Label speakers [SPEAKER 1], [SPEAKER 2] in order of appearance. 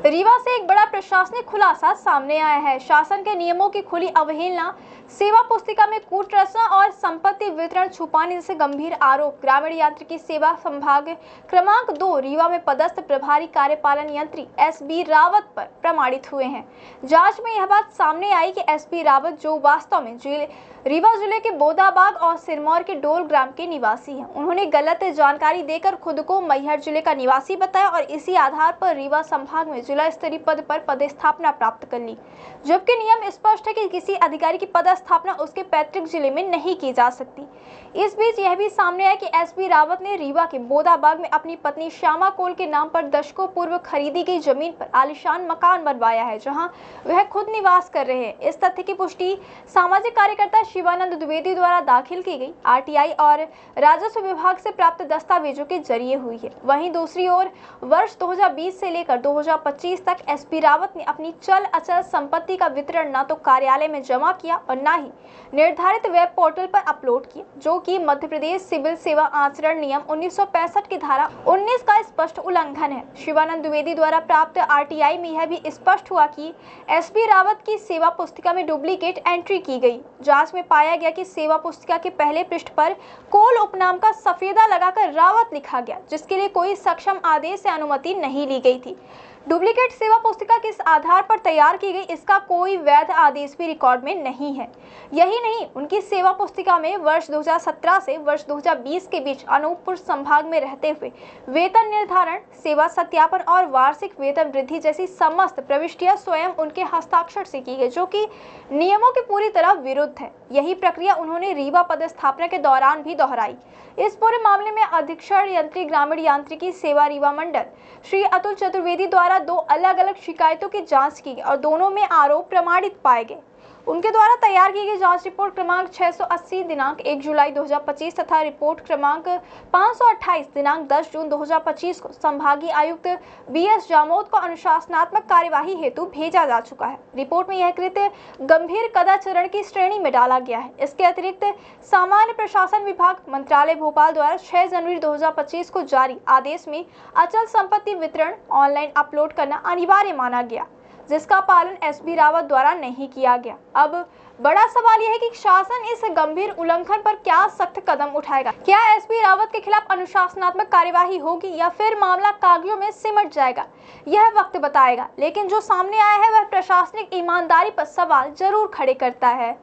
[SPEAKER 1] रीवा से एक बड़ा प्रशासनिक खुलासा सामने आया है। शासन के नियमों की खुली अवहेलना, सेवा पुस्तिका में कूटरचना और संपत्ति वितरण छुपाने जैसे गंभीर आरोप ग्रामीण यांत्रिकी सेवा संभाग क्रमांक 2 रीवा में पदस्थ प्रभारी कार्यपालन यंत्री एसबी रावत पर प्रमाणित हुए हैं। जांच में यह बात सामने आई कि एसबी रावत, जो वास्तव में रीवा जिले के बोदाबाग और सिरमौर के डोल ग्राम के निवासी हैं, उन्होंने गलत जानकारी देकर खुद को मैहर जिले का निवासी बताया और इसी आधार पर रीवा संभाग में जिला स्तरीय पद पर पदस्थापना प्राप्त कर ली। जबकि नियम स्पष्ट है कि किसी अधिकारी की पदस्थापना उसके पैतृक जिले में नहीं की जा सकती। इस बीच यह भी सामने आया कि एसबी रावत ने रीवा के बोदाबाग में अपनी पत्नी श्यामा कोल के नाम पर दशकों पूर्व खरीदी गई जमीन पर आलीशान मकान बनवाया है, जहां वह खुद निवास कर रहे हैं। इस तथ्य की पुष्टि सामाजिक कार्यकर्ता शिवानंद द्विवेदी द्वारा दाखिल की गई आरटीआई और राजस्व विभाग से प्राप्त दस्तावेजों के जरिए हुई है। वहीं दूसरी ओर वर्ष 2020 से लेकर 2025 तक एसबी रावत ने अपनी चल अचल संपत्ति का वितरण न तो कार्यालय में जमा किया और न ही निर्धारित वेब पोर्टल पर अपलोड किया, जो कि मध्य प्रदेश सिविल सेवा आचरण नियम 1965 की धारा 19 का स्पष्ट उल्लंघन है। शिवानंद द्विवेदी द्वारा प्राप्त आरटीआई में यह भी स्पष्ट हुआ कि एसबी रावत की सेवा पुस्तिका में डुप्लीकेट एंट्री की गई। जांच में पाया गया कि सेवा पुस्तिका के पहले पृष्ठ पर कोल उपनाम का सफेदा लगाकर रावत लिखा गया, जिसके लिए कोई सक्षम आदेश से अनुमति नहीं ली गई थी। डुप्लीकेट सेवा पुस्तिका किस आधार पर तैयार की गई, इसका कोई वैध आदेश भी रिकॉर्ड में नहीं है। यही नहीं, उनकी सेवा पुस्तिका में वर्ष 2017 से वर्ष 2020 के बीच अनूपपुर संभाग में रहते हुए वेतन निर्धारण, सेवा सत्यापन और वार्षिक वेतन वृद्धि जैसी समस्त प्रविष्टियां स्वयं उनके हस्ताक्षर से की गई, जो कि नियमों के पूरी तरह विरुद्ध है। यही प्रक्रिया उन्होंने रीवा पदस्थापना के दौरान भी दोहराई। इस पूरे मामले में अधीक्षण यंत्री ग्रामीण यांत्रिकी सेवा रीवा मंडल श्री अतुल चतुर्वेदी द्वारा 2 अलग-अलग शिकायतों की जांच की गई और दोनों में आरोप प्रमाणित पाए गए। उनके द्वारा तैयार की गई जांच रिपोर्ट क्रमांक 680 दिनांक 1 जुलाई 2025 तथा रिपोर्ट क्रमांक 528 दिनांक 10 जून 2025 को संभागीय आयुक्त बीएस जामोद को अनुशासनात्मक कार्यवाही हेतु भेजा जा चुका है। रिपोर्ट में यह कृत्य गंभीर कदाचरण की श्रेणी में डाला गया है। इसके अतिरिक्त सामान्य प्रशासन विभाग मंत्रालय भोपाल द्वारा 6 जनवरी 2025 को जारी आदेश में अचल संपत्ति वितरण ऑनलाइन अपलोड करना अनिवार्य माना गया, जिसका पालन एसबी रावत द्वारा नहीं किया गया। अब बड़ा सवाल यह है कि शासन इस गंभीर उल्लंघन पर क्या सख्त कदम उठाएगा। क्या एसबी रावत के खिलाफ अनुशासनात्मक कार्यवाही होगी या फिर मामला कागजों में सिमट जाएगा, यह वक्त बताएगा। लेकिन जो सामने आया है वह प्रशासनिक ईमानदारी पर सवाल जरूर खड़े करता है।